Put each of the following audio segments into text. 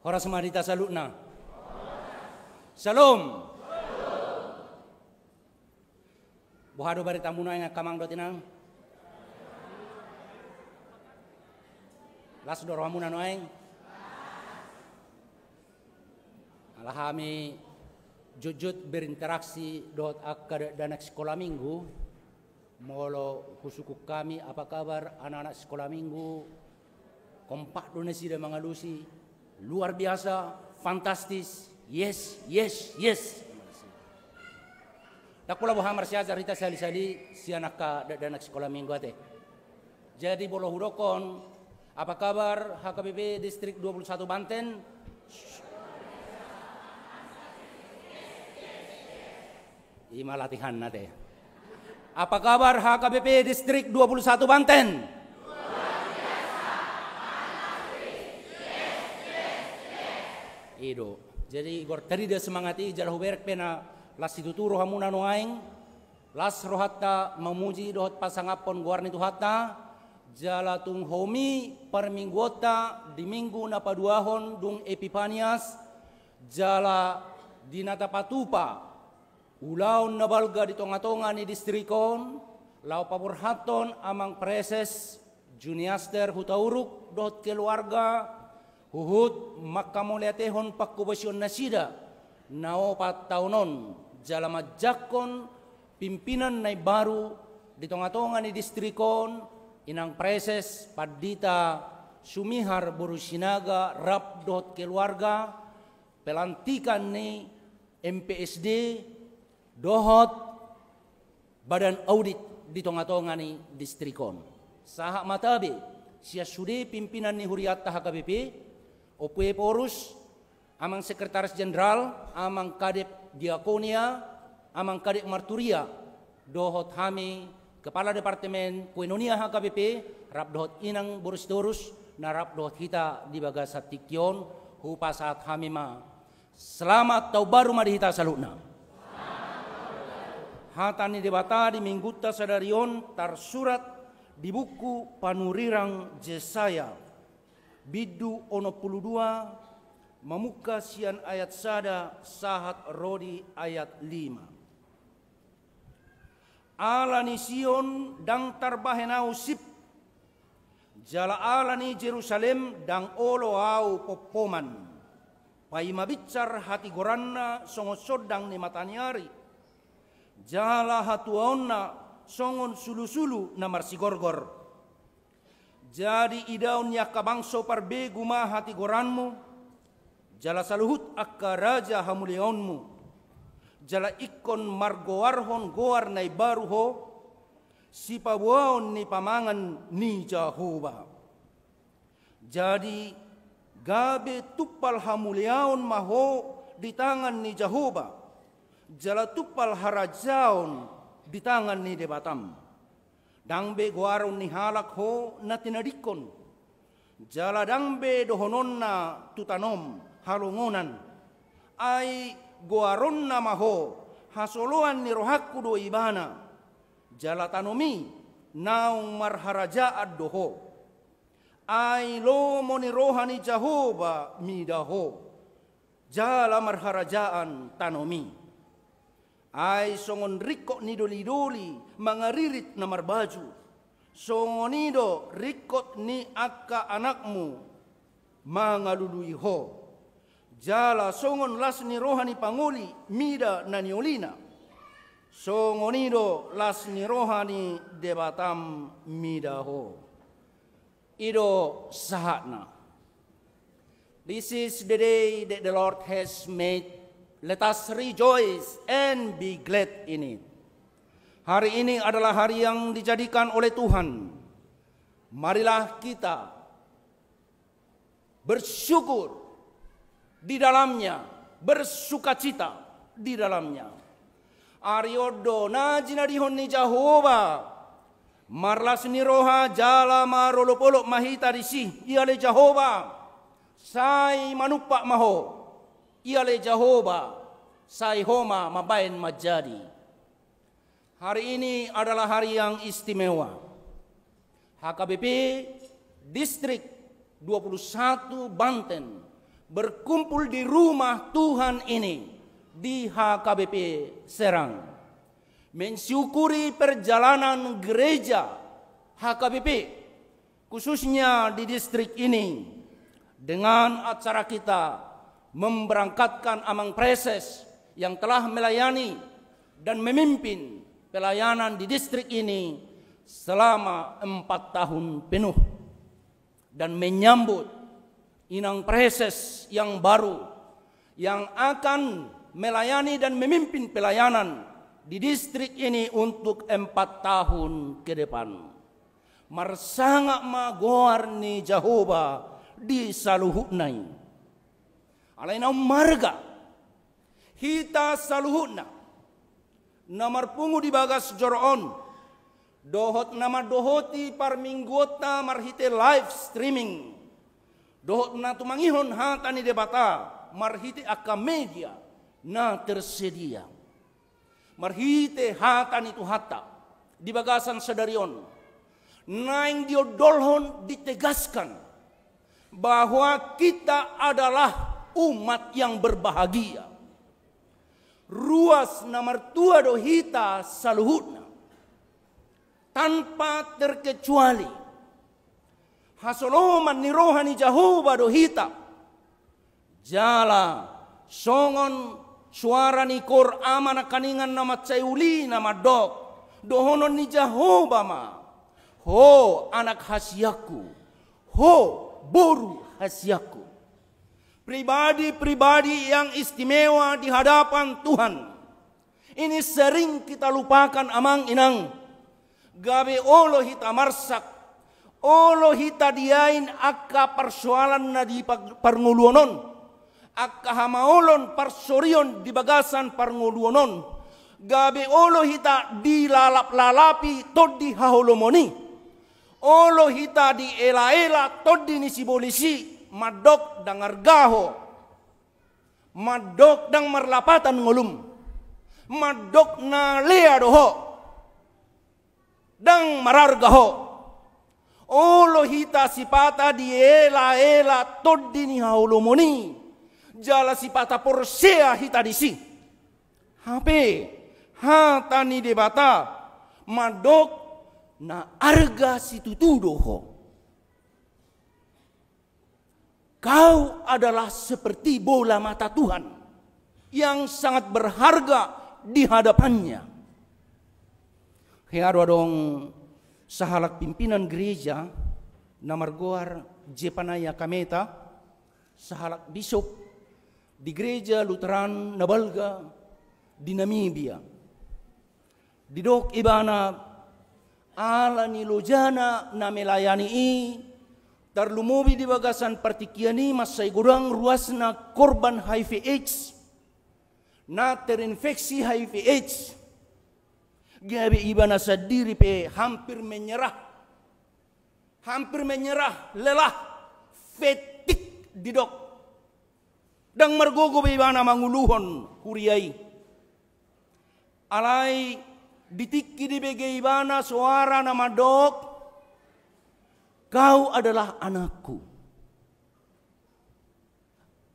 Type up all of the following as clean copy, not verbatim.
Horas marita salutna. Salam. Buhado bari tamuna nga kamang do tinang. Las do rohamuna noeng. Alahami jujut berinteraksi dot akad danak sekolah minggu. Molo kusuku kami apa kabar anak-anak sekolah minggu. Kompak donasi dan mengalusi. Luar biasa, fantastis. Yes, yes, yes. Tak pula buhamar siya cerita sali-sali si anak danak sekolah minggu ate. Jadi bolo hudokon, apa kabar HKBP Distrik 21 Banten? Ima latihan nate. Apa kabar HKBP Distrik 21 Banten? Ido. Jadi gor tadi dia semangati jalah huberek pena las dituturo hamuna no aing las rohatta memuji dohot pasangapon guarni tuhatta jala tung homi perminggota di minggu napaduahon dung Epipanias jala dinata patupa ulaun nabalga di tonga-tonga ni distrikon lau paburhaton amang preses juniaster hutauruk dohot keluarga huhut makamuliatehon pakubasyon nasida nao pataunon jalama jakon pimpinan na baru di tonga-tonga ni distrikon inang preses padita sumihar borusinaga rap dot keluarga pelantikan ni MPSD dohot badan audit di tonga-tonga ni distrikon sahak matabe sia sude pimpinan ni huriat HKBP Opue Porus, amang sekretaris jenderal, amang kadep diakonia, amang kadep marturia, dohot hami, kepala departemen Kuenonia HKBP, rap dohot inang borus dorus, na rap dohot kita di bagasat tikyon, hupa saat hami ma. Selamat tau baru madihita salutna. Hatani debata di mingguta sadarion tarsurat di buku Panurirang Jesaya. Bidu ono 22 memuka sian ayat sada sahat rodi ayat 5. Alani Sion dang tarbahenau sip jala alani Jerusalem dang olo au popoman pai mabicar hati goranna songo sodang ni mataniari jala hatuaonna songon sulu-sulu na marsigorgor. Jadi idaun yak kabangso parbegu ma hati goranmu, jala saluhut akka raja hamuleonmu, jala ikon margoarhon goar nai baru ho, si pabuaon ni pamangan ni Jehovah. Jadi gabe tupal hamuleon maho di tangan ni Jehovah, jala tupal harajaon di tangan ni debatam. Dangbe goaron ni halak ho na tinadikon. Jala dangbe dohononna tutanom halungonan. Ay goaron na maho hasoloan ni rohakku do ibana. Jala tanomi naung marharajaad doho. Ay lomo ni rohani Jehovah midaho. Jala marharajaan tanomi. Ay songon rikok nido lidoli mangaririt na marbaju. Songon nido rikot ni akka anakmu mangalului ho. Jala songon las ni rohani panguli mida na niolina. Songon nido las ni rohani debatam mida ho. Ido sahatna. This is the day that the Lord has made. Let us rejoice and be glad in it. Hari ini adalah hari yang dijadikan oleh Tuhan. Marilah kita bersyukur di dalamnya, bersukacita di dalamnya. Ariodo najina dihon ni Jehovah. Marlas ni roha jala marolopolok mahita disi. Iale Jehovah. Sai manupak maho. Iale Jehovah, sai homa mabain majadi. Hari ini adalah hari yang istimewa. HKBP Distrik 21 Banten berkumpul di rumah Tuhan ini di HKBP Serang, mensyukuri perjalanan gereja HKBP khususnya di distrik ini dengan acara kita memberangkatkan Amang Preses yang telah melayani dan memimpin pelayanan di distrik ini selama 4 tahun penuh, dan menyambut Inang Preses yang baru yang akan melayani dan memimpin pelayanan di distrik ini untuk 4 tahun ke depan. Marsanga magoar ni Jehovah di saluhutnai. Alaina marga hita saluhutna namar pungu di bagas joroon dohot nama dohoti par minggota marhite live streaming dohot na tumangihon hata ni debata marhite aka media na tersedia marhite hata ni tuhata di bagasan sadarion naing diodolhon ditegaskan bahwa kita adalah umat yang berbahagia. Ruas nomor 2 dohita saluhutna tanpa terkecuali hasoloman ni rohani Jehovah dohita jala songon suara ni kor amana kaningan nama ceuli nama dok dohonon ni Jehovah ma ho anak hasiaku ho boru hasiaku. Pribadi-pribadi yang istimewa di hadapan Tuhan. Ini sering kita lupakan amang inang. Gabe olo hita marsak. Olo hita diain akka persoalan na di parnguluonon. Akka hamaolon parsorion di bagasan parnguluonon. Gabe olo hita dilalap-lalapi tod di haholomoni. Olo hita di ela-ela tod di nisibolisi. Madok dang argaho, madok dang marlapatan ngulum, madok na lea doho, dang marargaho. Olo hita sipata di ela toddi ni haulomoni, jala sipata porsea hita disi. Hape hata ni debata, madok na arga situtudoho. Kau adalah seperti bola mata Tuhan yang sangat berharga di hadapannya. Hiaro dong sahalak pimpinan gereja namargoar Jepanaya Kameta, sahalak bisop di gereja Lutheran Nabalga di Namibia. Didok ibana ala nilojana na melayani terlumubi di bagasan partikiani masai gurang ruasna korban HIV/AIDS na terinfeksi HIV/AIDS. Gabi ibana sadiri pe hampir menyerah, lelah, fetik didok. Dang margogo be ibana manguluhon kuriai. Alai ditikki di bege ibana suara nama dok. Kau adalah anakku.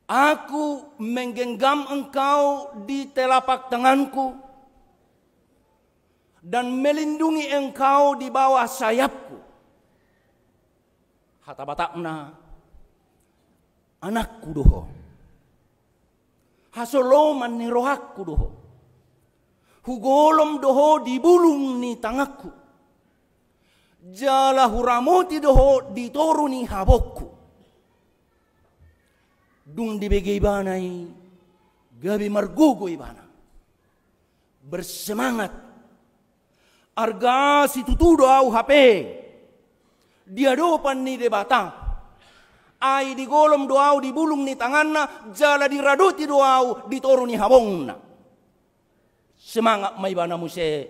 Aku menggenggam engkau di telapak tanganku dan melindungi engkau di bawah sayapku. Hata batakna anakku doho. Hasoloman ni rohakku doho. Hugolom doho di bulung ni tangaku. Jala huramoti doho ditoruni habokku. Dung di bege ibanai gabi margogo ibana. Bersemangat. Arga situtudo au hape. Diadopan ni debata. Ai di golom doau di bulung ni tanganna. Jala diradoti doau ditoruni habongna. Semangat maibana muse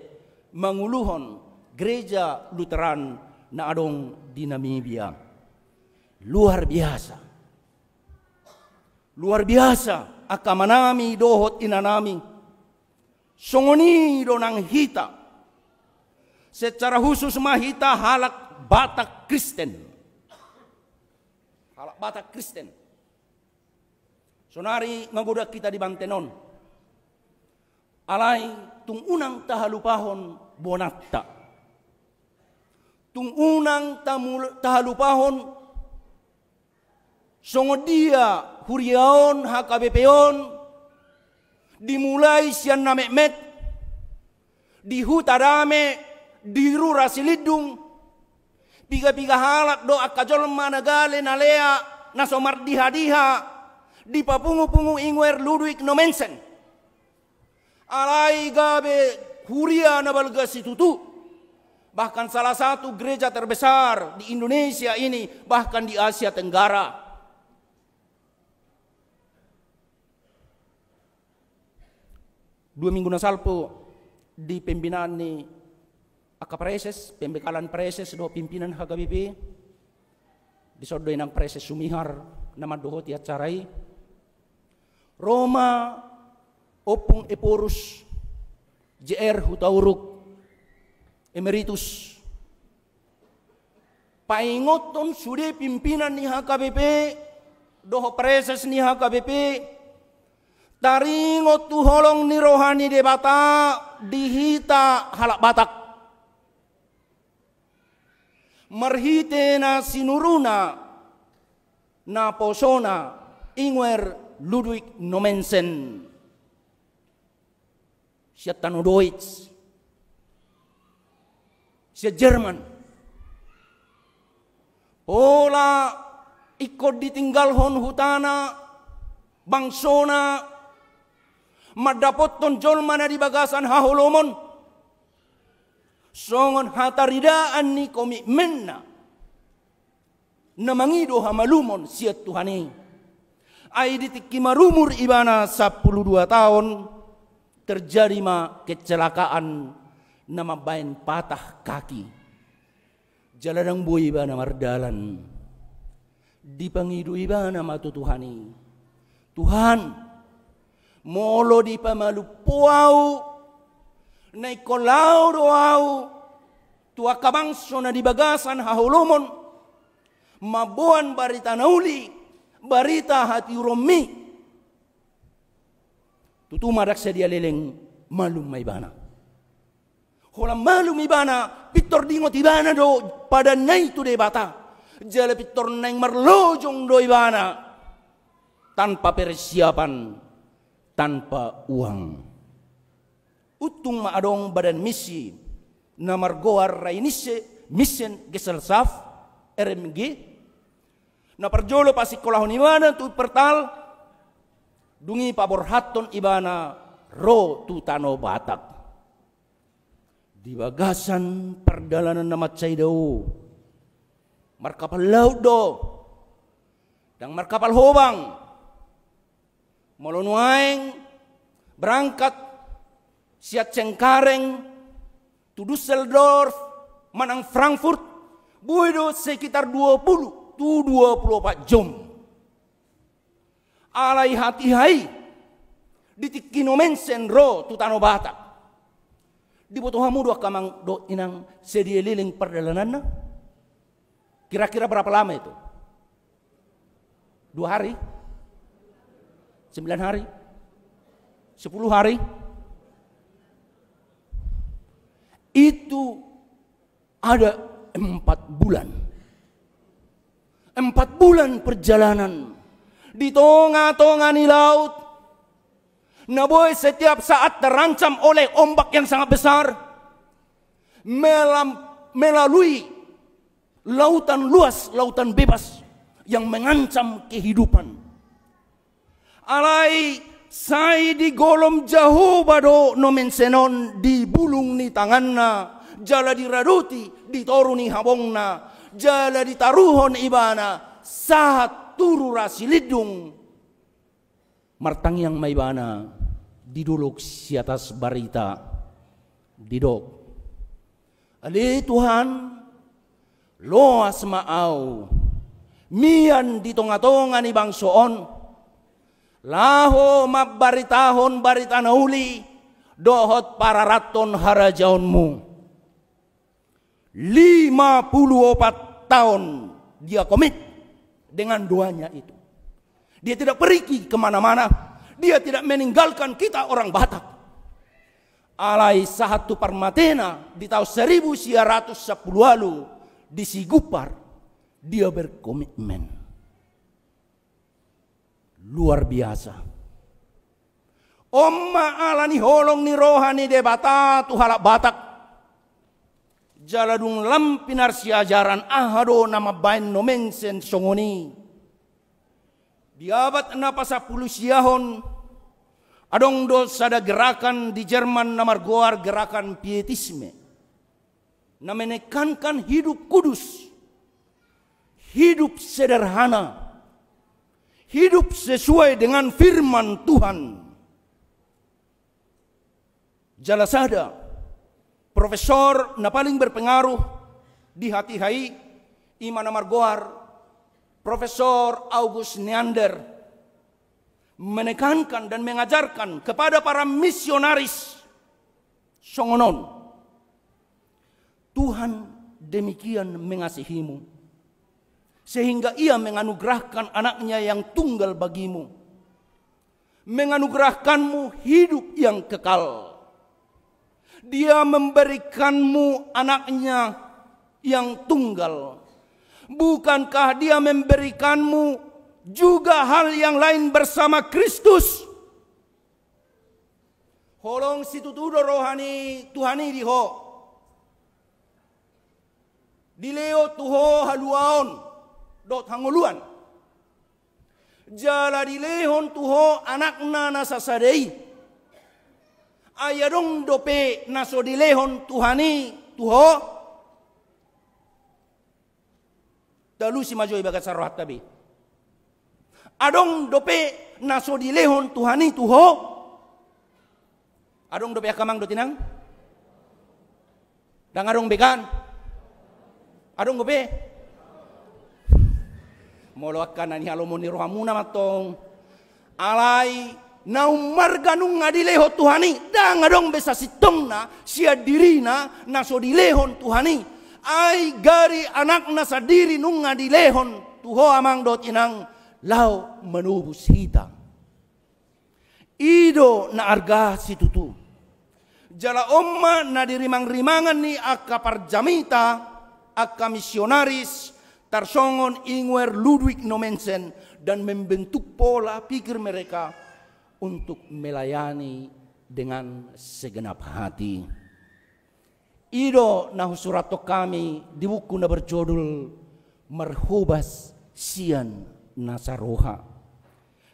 manguluhon gereja Lutheran na adong di Namibia. Luar biasa. Luar biasa akamanami dohot inanami. Songoni do nang hita. Secara khusus mahita halak Batak Kristen. Halak Batak Kristen. Sonari ngagoda kita di Bantenon. Alai tung unang tahalupahon bonatta. Tung unang tahalupahon songodia huriaon HKBP-on dimulai sian namek-mek di hutarame di rura silidung piga-piga halak do akajol managale nalea nasomar diha-diha di papungu-pungu ingwer Ludwig Nomensen alai gabe huria na balga situtu bahkan salah satu gereja terbesar di Indonesia ini bahkan di Asia Tenggara. Dua minggu nasalpo di pembinaan ni akapreses, pembekalan preses do pimpinan HKBP disodoy ng preses sumihar na maduhot acarai Roma opong Eporus JR Hutauruk Emeritus paingoton sudah pimpinan ni HKBP doho preses ni HKBP taringot tu holong ni rohani debata dihita halak Batak marhite na sinuruna na posona ingwer Ludwig Nomensen siya tano Deutsch siya Jerman pola ikod ditinggalhon hutana bangsona madapot ton jolma na di bagasan hahulomon songon hataridaan ni komitmen na mangido hamalumon siya Tuhani ay ditiki marumur ibana 12 tahun terjadi kecelakaan na mabayan patah kaki jalan ang buhay ibana mardalan di pangido ibana matutuhani Tuhan molo di pamalupuaw na ikolaw doaw tua kabangso na di bagasan hahulumon mabuan barita nauli barita hati romi tutumadak sa dia leleng malum may bana holang malum ibana pitor dingot ibana do pada nai tu de bata jala pitor nang marlojong do ibana tanpa persiapan tanpa uang. Utung maadong badan misi na margoar rainise mission Gesellschaft RMG na perjolo pasikolahon ibana tu pertal dungi paborhaton ibana ro tu tano Batak di bagasan perdalanan na matsay daw markapal laut do dan markapal hobang Molonuaeng berangkat siat Cengkareng to Düsseldorf manang Frankfurt buido sekitar 20 to 24 jam alai hati hai ditiki Nomensen ro tu tano Batak di boto hamu do kamang do inang sedia liling perdalanan kira-kira berapa lama itu 2 hari 9 hari 10 hari itu ada 4 bulan 4 bulan perjalanan di tengah-tengah ni laut naboy setiap saat terancam oleh ombak yang sangat besar melalui lautan luas lautan bebas yang mengancam kehidupan alai sai di golom jauh bado Nomensenon di bulung ni tanganna jala diraduti di toruni habongna jala ditaruhon ibana saat turu rasilidung martang yang maibana diduluk si atas barita didok ali Tuhan loas maau mian di tonga-tonga ni bangsoon laho mabaritahon barita nauli dohot para raton harajaonmu 54 tahun dia komit dengan doanya itu Dia tidak pergi kemana-mana. Dia tidak meninggalkan kita orang Batak. Alai satu permatena di tahun 1910 lalu di Sigupar, dia berkomitmen. Luar biasa. Omma ala ni holong ni rohani de bata tu halak Batak. Jaladung lampinar si ajaran ahado nama bain nomensen songoni. Di abad 60 siyahon, adong dosa ada gerakan di Jerman namar goar gerakan pietisme. Na menekankan hidup kudus, hidup sederhana, hidup sesuai dengan firman Tuhan. Jalasada, profesor na paling berpengaruh di hati hai Iman namar goar, Profesor August Neander, menekankan dan mengajarkan kepada para misionaris songonon, Tuhan demikian mengasihimu sehingga ia menganugerahkan anaknya yang tunggal bagimu, menganugerahkanmu hidup yang kekal. Dia memberikanmu anaknya yang tunggal. Bukankah dia memberikanmu juga hal yang lain bersama Kristus? Holong situtudo rohani Tuhani diho. Dileo tuho haluaon dot hanguluan. Jala dilehon tuho anakna nasasadei. Ayadong dope naso dilehon Tuhani tuho. Dalu si majoy bagat sarohat tabi. Adong dope naso dilehon Tuhani tuho. Adong dope akamang dotinang. Dang adong bekan. Adong dope. Moloakan ani halomon ni rohamuna matong. Alai naumarga nung ngadileho Tuhani. Dang adong besa sitongna sia dirina naso dilehon Tuhani. Ay gari anak na sa diri nung nga dilehon tuho amang dot inang lau menubus hita. Ido na arga si tutu. Jala omma na dirimang-rimangan ni akka parjamita akka misionaris tarsongon Ingwer Ludwig Nomensen dan membentuk pola pikir mereka untuk melayani dengan segenap hati. Ido na surato kami di buku na berjudul Merhubas Sian Nasaroha.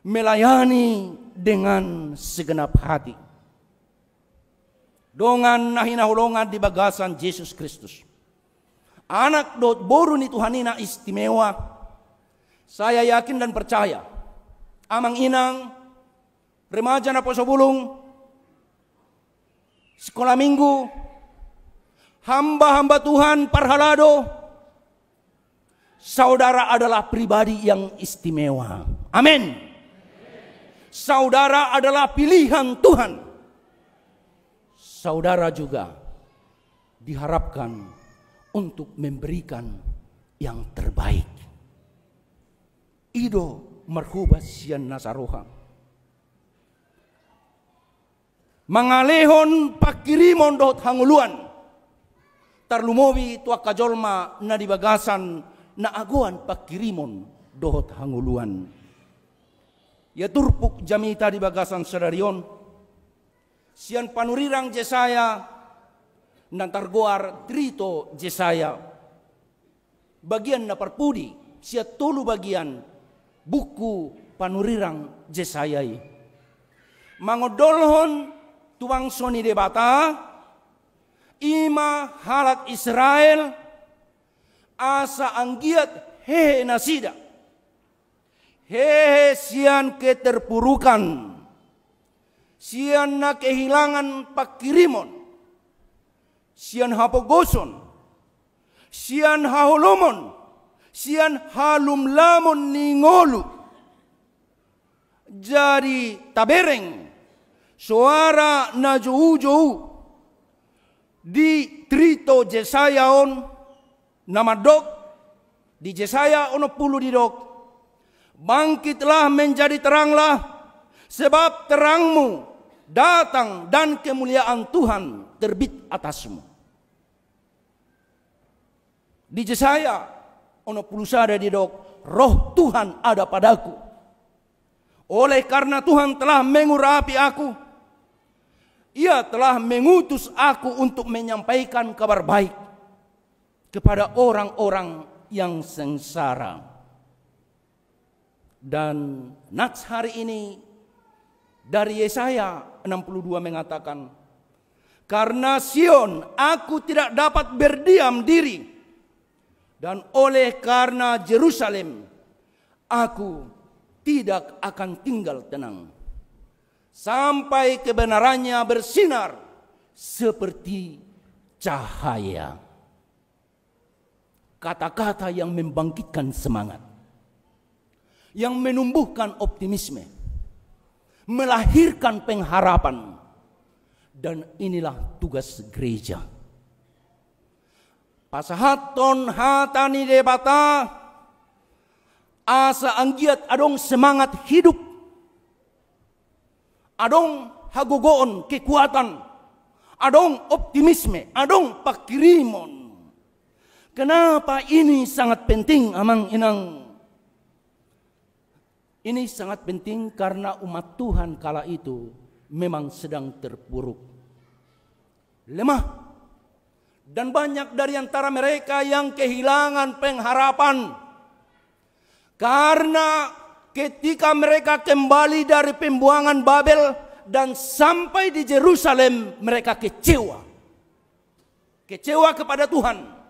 Melayani dengan segenap hati. Dongan na hinahulongan di bagasan Yesus Kristus. Anak dot boru ni Tuhanina istimewa. Saya yakin dan percaya. Amang inang, remaja na po sa bulong, sekolah minggu, hamba-hamba Tuhan parhalado, saudara adalah pribadi yang istimewa. Amin. Saudara adalah pilihan Tuhan. Saudara juga diharapkan untuk memberikan yang terbaik. Ido merhubas sian nasaroha. Mangalehon pakirimon dot hanguluan. Tarlumobi tua kajolma na di bagasan na aguan pakirimon dohot hanguluan. Ya turpuk jamita di bagasan sadarion. Sian panurirang Jesaya nan targoar trito Jesaya. Bagian na parpudi sia tulu bagian buku panurirang Jesayai. Mangodolhon tuang soni debata. Ima halat Israel asa anggiat hehe nasida. Hehe sian keterpurukan. Sian na kehilangan pakirimon. Sian hapogoson. Sian haholomon. Sian halumlamon ningolu. Jadi tabereng. Suara na jauh-jauh. Di trito Jesaya on namadok di Jesaya ono pulu di dok Bangkitlah menjadi teranglah, sebab terangmu datang dan kemuliaan Tuhan terbit atasmu. Di Yesaya 61 di dok, roh Tuhan ada padaku. Oleh karena Tuhan telah mengurapi aku, Ia telah mengutus aku untuk menyampaikan kabar baik kepada orang-orang yang sengsara. Dan nats hari ini dari Yesaya 62 mengatakan, karena Sion aku tidak dapat berdiam diri, dan oleh karena Yerusalem aku tidak akan tinggal tenang, sampai kebenarannya bersinar seperti cahaya. Kata-kata yang membangkitkan semangat, yang menumbuhkan optimisme, melahirkan pengharapan. Dan inilah tugas gereja. Pasahaton hatani debata, asa anggiat adong semangat hidup, adong hagogoon kekuatan, adong optimisme, adong pakirimon. Kenapa ini sangat penting, amang inang? Ini sangat penting karena umat Tuhan kala itu memang sedang terpuruk, lemah, dan banyak dari antara mereka yang kehilangan pengharapan. Karena ketika mereka kembali dari pembuangan Babel dan sampai di Yerusalem, mereka kecewa. Kecewa kepada Tuhan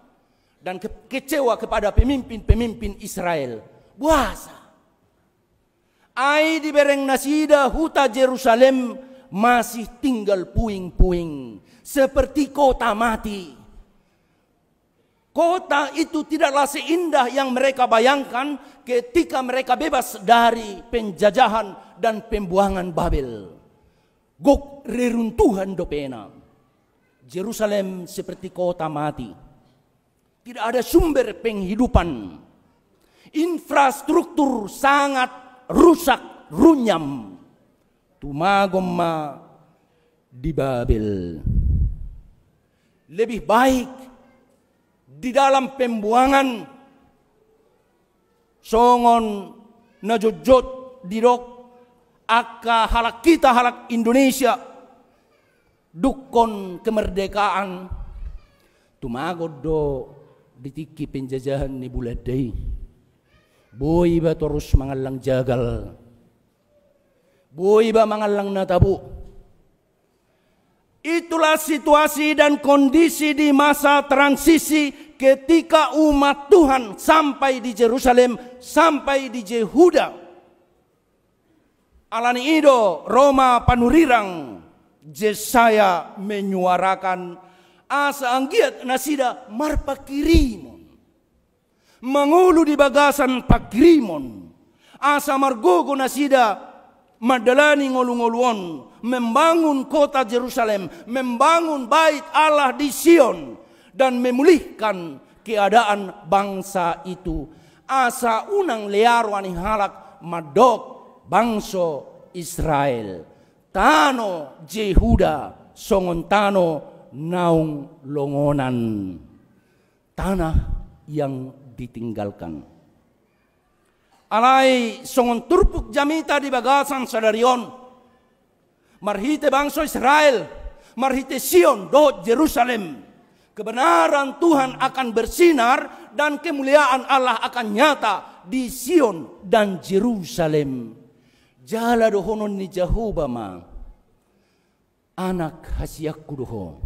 dan kecewa kepada pemimpin-pemimpin Israel. Puasa. Ai di bereng nasida huta Yerusalem masih tinggal puing-puing seperti kota mati. Kota itu tidaklah seindah yang mereka bayangkan ketika mereka bebas dari penjajahan dan pembuangan Babel. Gok reruntuhan dopena. Yerusalem seperti kota mati. Tidak ada sumber penghidupan. Infrastruktur sangat rusak, runyam. Tumagomma di Babel. Lebih baik di dalam pembuangan songon najojot didok aka halak kita, halak Indonesia, dukon kemerdekaan tumagod do ditiki penjajahan ni buladai. Boy ba terus mangalang jagal, boy ba mangalang natabu. Itulah situasi dan kondisi di masa transisi ketika umat Tuhan sampai di Yerusalem, sampai di Yehuda. Alani ido Roma panurirang Yesaya menyuarakan asa anggiat nasida marpakirimon. Mangulu di bagasan pakirimon. Asa margogo nasida madalani ngolu-ngoluon, membangun kota Yerusalem, membangun bait Allah di Sion, dan memulihkan keadaan bangsa itu. Asa unang learwani halak madok bangso Israel. Tano Yehuda songon tano naung longonan. Tanah yang ditinggalkan. Alai songon turpuk jamita di bagasan sadarion. Marhite bangsa Israel, marhite Sion do Yerusalem. Kebenaran Tuhan akan bersinar dan kemuliaan Allah akan nyata di Sion dan Yerusalem. Jala dohonon ni Jehovah ma. Anak hasiakku doho.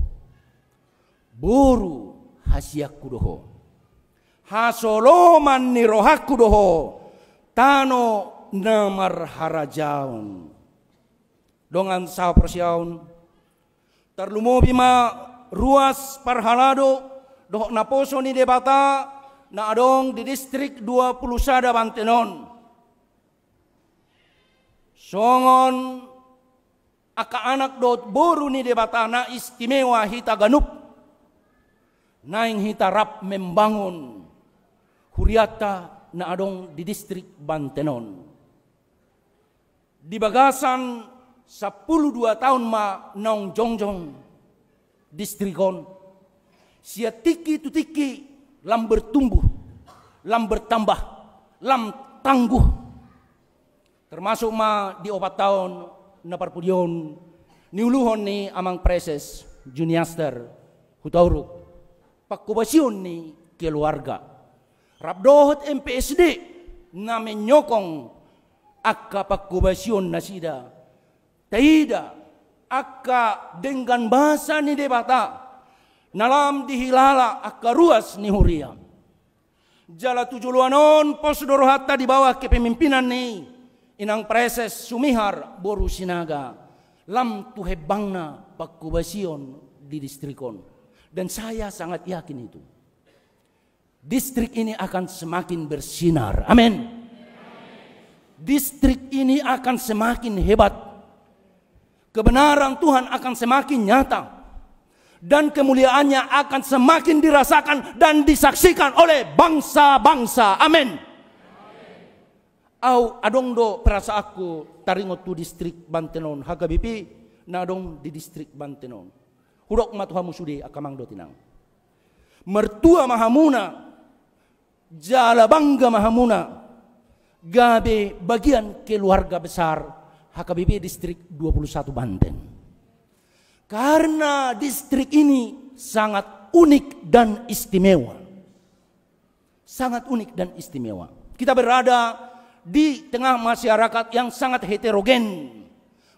Boru hasiakku doho. Hasoloman ni rohaku doho. Tano namar harajaun. Dongan sa persyaun. Terlumobi ma ruas parhalado. Dohok naposo ni debata. Na adong di distrik 20 sada Bantenon. Songon aka anak dot boru ni debata na istimewa hita ganup. Naing hita rap membangun. Huriata na adong di distrik Bantenon. Di bagasan 12 tahun ma nong jongjong distrikon. Sia tiki tu tiki lam bertumbuh, lam bertambah, lam tangguh. Termasuk ma di 4 tahun na parpudion niuluhon ni amang preses juniaster hutauruk pakubasyon ni keluarga rabdohot MPSD na menyokong akka pakubasyon na sida taida akka dengan bahasa ni debata nalam dihilala akka ruas ni huria jala tujuluanon posdoro hatta di bawah kepemimpinan ni inang preses Sumihar Boru Sinaga lam tuhebangna pakubasyon di distrikon. Dan saya sangat yakin itu. Distrik ini akan semakin bersinar. Amin. Distrik ini akan semakin hebat. Kebenaran Tuhan akan semakin nyata. Dan kemuliaannya akan semakin dirasakan dan disaksikan oleh bangsa-bangsa. Amin. Au adong do perasa aku taringot tu distrik Bantenon hagabipi na adong di distrik Bantenon hurok matuhamu sudi akamang do tinang mertua mahamuna jala bangga mahamuna gabe bagian keluarga besar hagabipi distrik 21 Banten karena distrik ini sangat unik dan istimewa kita berada di tengah masyarakat yang sangat heterogen,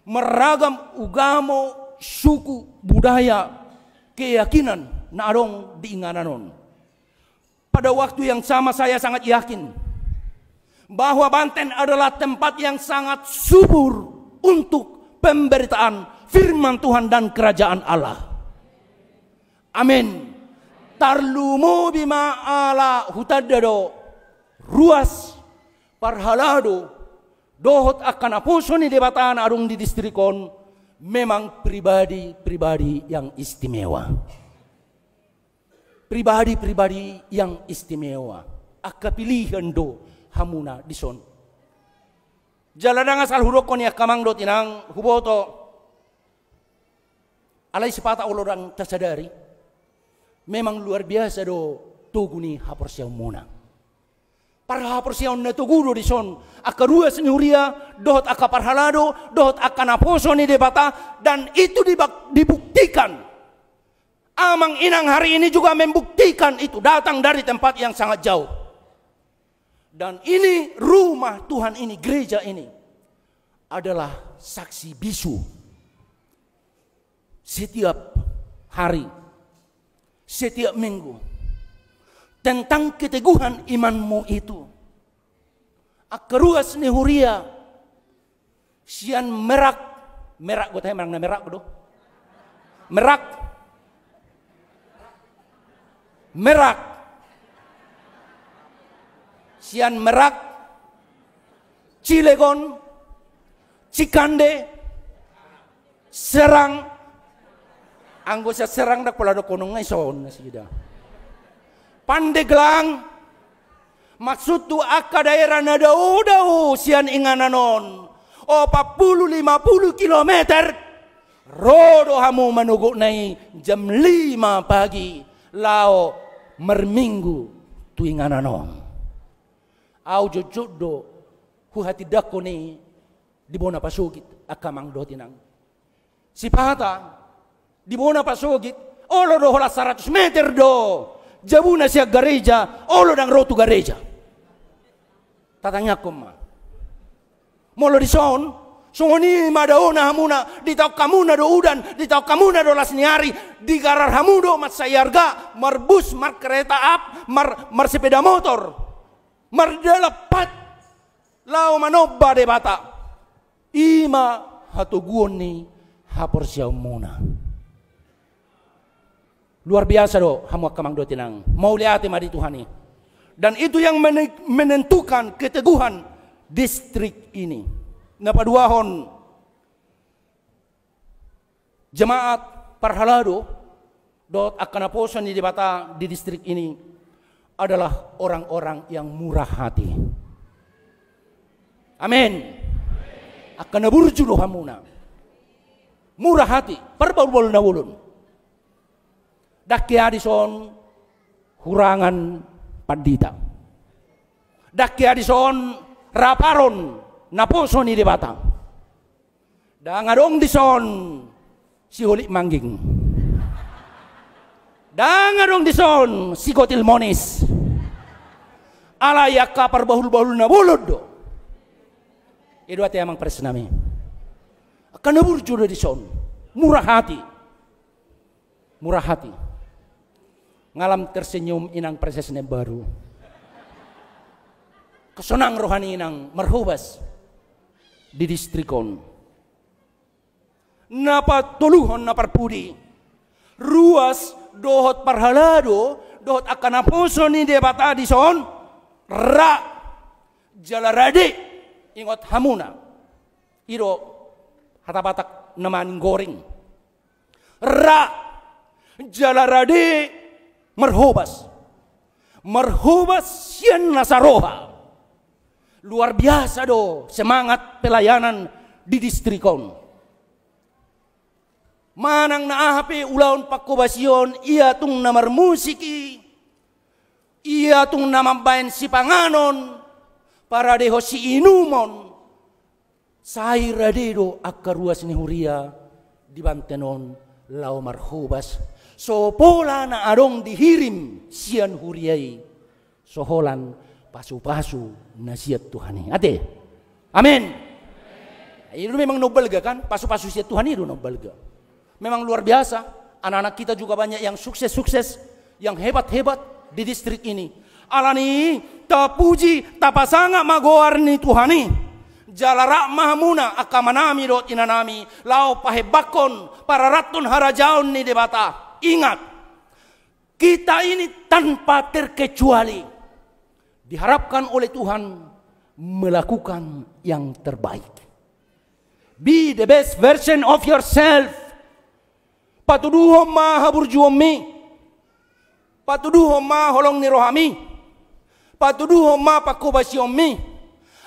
meragam ugamo, suku, budaya, keyakinan na adong di ingananon. Pada waktu yang sama saya sangat yakin bahwa Banten adalah tempat yang sangat subur untuk pemberitaan firman Tuhan dan kerajaan Allah. Amin. Tarlumo bima ala hutadado ruas parhalado dohot akan aposo ni debatan arung di distrikon memang pribadi-pribadi yang istimewa. Pribadi-pribadi yang istimewa. Akka pilihan do hamuna dison. Jaladang asal hurokon ya kamang do tinang huboto. Alay sepata ulorang tasadari. Memang luar biasa do tuguni haporsiyaw muna. Para haporsiyaw na tugudo di son akarua senyuria dohot aka parhalado dohot aka naposo ni debata dan itu dibuktikan amang inang hari ini juga membuktikan itu datang dari tempat yang sangat jauh dan ini rumah Tuhan ini gereja ini adalah saksi bisu setiap hari setiap minggu tentang keteguhan imanmu itu. Akaruas ni huria sian merak gue tanya merang merak do merak sian merak Cilegon Cikande Serang anggo sa Serang dak pala do konong ngaison na sida Pandeglang maksud tu akka daerah na daw sian ingananon o 40-50 kilometer rodo hamu manugo nai jam 5 pagi lao merminggu tu ingananon au jojodo hu hati dako ni di bona pasugit akamang do tinang sipata di bona pasugit olo do hola 100 meter do jabuna siya gareja, olo dang rotu gareja. Tatanya ko ma. Molo di son, sungoni madaona hamuna, ditaw kamuna do udan, ditaw kamuna do lasniari, di garar hamudo mat sayarga, marbus, mar kereta ap, mar sepeda motor, mar dalapat, lao manobba de bata. Ima hatuguon ni hapor siya muna. Luar biasa do hamu kamang do tinang mau lihat madi Tuhan ini dan itu yang menentukan keteguhan distrik ini napaduahon jemaat parhalado dot akan aposan di debata di distrik ini adalah orang-orang yang murah hati. Amin. Akan naburju do hamuna. Murah hati, perbaul na ulun. Dakya adison hurangan pandita. Dakya adison raparon naposo ni debata. Dangadong dison si Holik Mangging. Dangadong dison si Kotil Monis. Alayak kapar bahul-bahul na bulod do. Itu ati amang presnami. Akan naburju do dison. Murah hati. Murah hati. Ngalam tersenyum inang presesnya baru. Kesenang rohani inang merhubas di distrikon. Napa tuluhon na parpudi. Ruas dohot parhalado dohot akan apuso ni debata di son ra jalarade ingot hamuna. Iro hatabatak naman goreng. Ra jalarade merhubas. Merhubas sian nasaroha. Luar biasa do semangat pelayanan di distrikon. Manang naahapi ulaun pakobasyon iya tung namar musiki. Iya tung namambayan si panganon. Para deho si inumon. Sai radedo akaruas ni huria dibantenon lau marhubas. So pola na adong dihirim sian huriai. Soholan pasu-pasu nasihat Tuhani. Ate? Amin. Itu memang nobel ga kan? Pasu-pasu siat Tuhan itu nobel ga. Memang luar biasa. Anak-anak kita juga banyak yang sukses-sukses, yang hebat-hebat di distrik ini. Alani tapuji tapasanga magoarni Tuhani. Jalara mahamuna akamanami dot inanami. Lau pahebakon para ratun harajaon ni debata. Ingat, kita ini tanpa terkecuali diharapkan oleh Tuhan melakukan yang terbaik. Be the best version of yourself. Patuduhom ma haburjuom mi. Patuduhom ma holong ni rohami. Patuduhom ma pakobasyom mi.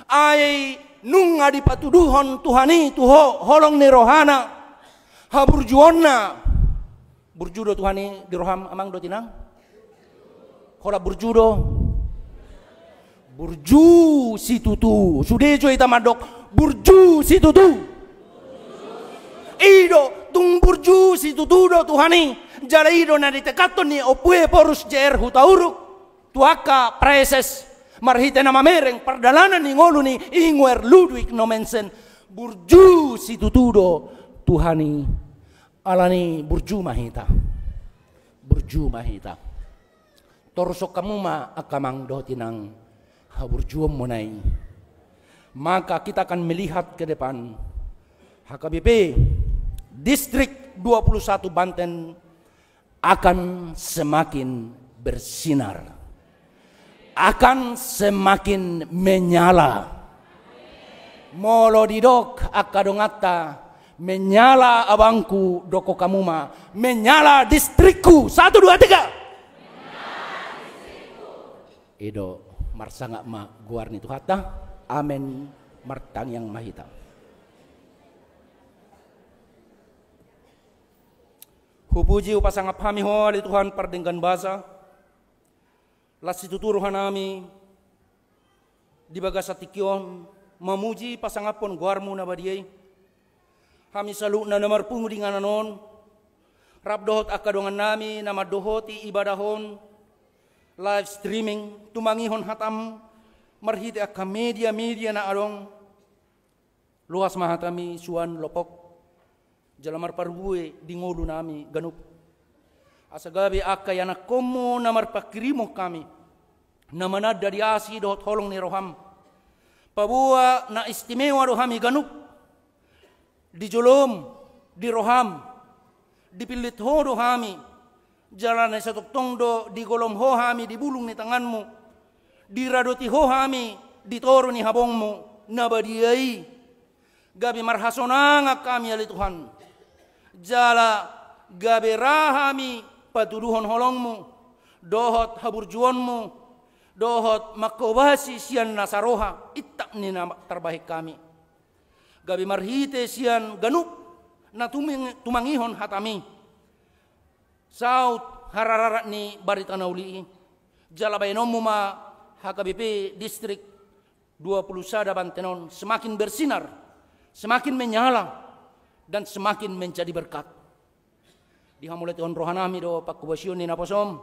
Ay nunga di patuduhon Tuhani tuho holong ni rohana. Haburjuonna. Burjudo Tuhani di roham amang do tinang. Hola burjudo. Burju si tutu. Sudejo itamadok. Burju si tutu. Ido tung burju si tutudo Tuhani. Jala ido na ditekaton ni opue porus jer hutauruk. Tuaka preses. Marhite nama mereng perdalanan ni ngolu ni Ingwer Ludwig nomensen. Burju si tutudo Tuhani. Alani burju mahita. Burju mahita. Torso kamu ma akamang dotinang haburjuom monai. Maka kita akan melihat ke depan. HKBP Distrik 21 Banten akan semakin bersinar. Akan semakin menyala. Molo didok akadongata menyala abangku doko kamuma. Menyala distrikku. 1, 2, 3. Ido marsanga ma guarni tuhata. Amen martang yang mahita. Hupuji upasangap kami holi Tuhan pardenggan basa. Lasi tuturuhan nami di bagasa tikyon memuji pasangapon guarmu na badiyay. Kami salu na namarpungu di ngananon. Rabdohot akadongan nami na madohoti ibadahon. Live streaming tumangihon hatam marhiti akka media na arong. Luas mahatami suan lopok. Jalamar parbuwe di ngolu nami ganup. Asagabi akka yanak komo namar pakirimo kami. Namanad dari asi dohot holong ni roham. Pabuwa na istimewa rohami ganup. Di jolom, di roham. Di pilit ho rohami. Jalan na sa tuktong do di golom ho hami di bulung ni tanganmu. Di radoti ho hami di toro ni habongmu. Nabadiyai. Gabi marhasonanga kami ali Tuhan. Jala gabe rahami patuduhon holongmu. Dohot haburjuonmu. dohot makobasi sian nasaroha itak ni na terbaik kami. Gabi marhite sian ganup na tumangihon hatami. Saut harararat ni barita nauli. Jalabainom mo ma HKBP Distrik 21 Bantenon semakin bersinar, semakin menyala, dan semakin menjadi berkat. Dihamulat on rohanami do pakubasyon ni naposom.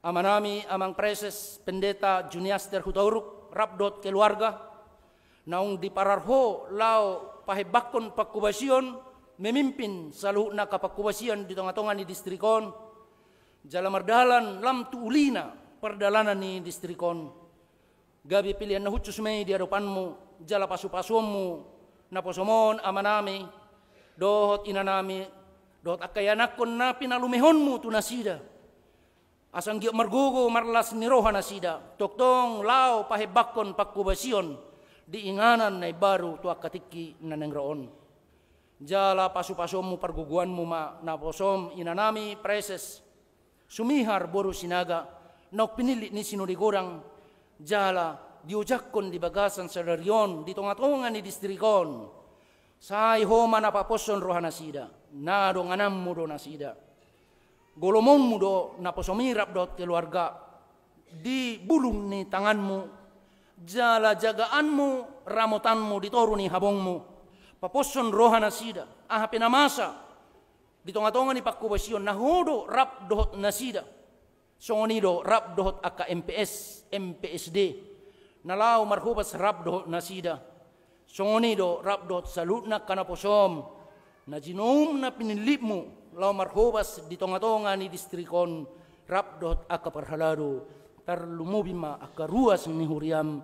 Amanami amang preses pendeta Juniaster Hutauruk rabdot keluarga. Naung dipararho lau pahebakon pakubasyon memimpin saluh na kapakubasyon di tengah-tengah ni distrikon. Jalamardalan lam tuulina perdalanan ni distrikon. Gabi pilihan na hutus may di hadapanmu, jala pasu-pasummu, naposomon amanami, dohot inanami, dohot akayanakon na pinalumehonmu tu nasida. Asang giok margugo marlas niroha nasida, toktong lau pahebakon pakubasyon, diinganan na baru tu akatiki na nengroon. Jala pasu-pasummu perguguanmu ma naposom inanami preses. Sumihar boru sinaga, nauk pinilit ni sinurigurang, jala diujakkon di bagasan sadarion, di tonga-tonga ni distrikon. Say homa na paposon roha nasida, na do nganammu do nasida. Golomonmu do naposomirap do keluarga, di bulung ni tanganmu, jala jagaanmu, ramotanmu, ditoru ni habongmu. Paposon roha nasida, aha pinamasa, di tengah-tengah ni pakubasyon nahodo rap dohot nasida. Songonido rap dohot aka MPS, MPSD. Nalau marhubas rap dohot nasida. Songonido rap dohot salutna kanaposom. Na jinom na pinilipmu lau marhubas di tengah-tengah ni distrikon rap dohot aka perhalado. Tarlumubima aka ruas ni huriam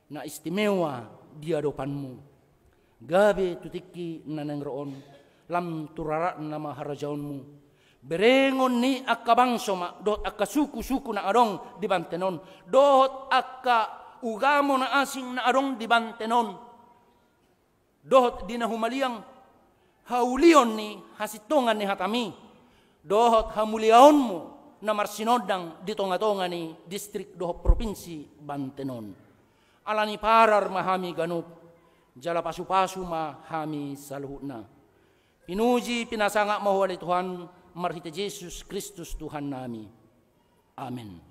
na istimewa di hadapanmu. Gabe tutiki na nengroon. Lam turarat nama harajaunmu. Berengon ni akka bangso ma, dohot akka suku-suku na adong di Bantenon. Dohot akka ugamo na asing na adong di Bantenon. Dohot di nahumaliang haulion ni hasitongan ni hatami. Dohot hamuliaonmu na marsinodang di tonga-tonga ni distrik dohot provinsi Bantenon. Alani parar mahami ganup. Jala pasu-pasu mahami saluhutna. Pinuji pinasangak mahuali Tuhan, marhita Yesus Kristus Tuhan nami. Amin.